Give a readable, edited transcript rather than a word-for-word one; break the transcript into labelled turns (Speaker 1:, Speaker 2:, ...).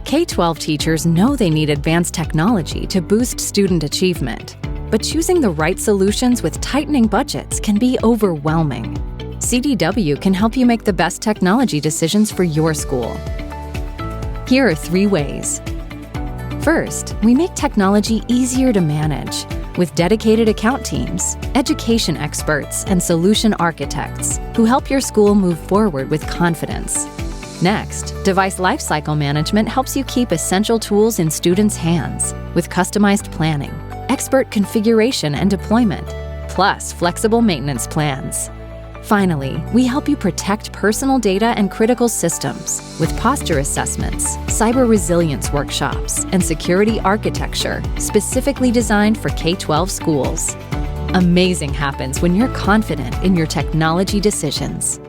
Speaker 1: K-12 teachers know they need advanced technology to boost student achievement, but choosing the right solutions with tightening budgets can be overwhelming. CDW can help you make the best technology decisions for your school. Here are 3 ways. First, we make technology easier to manage with dedicated account teams, education experts, and solution architects who help your school move forward with confidence. Next, device lifecycle management helps you keep essential tools in students' hands with customized planning, expert configuration and deployment, plus flexible maintenance plans. Finally, we help you protect personal data and critical systems with posture assessments, cyber resilience workshops, and security architecture specifically designed for K-12 schools. Amazing happens when you're confident in your technology decisions.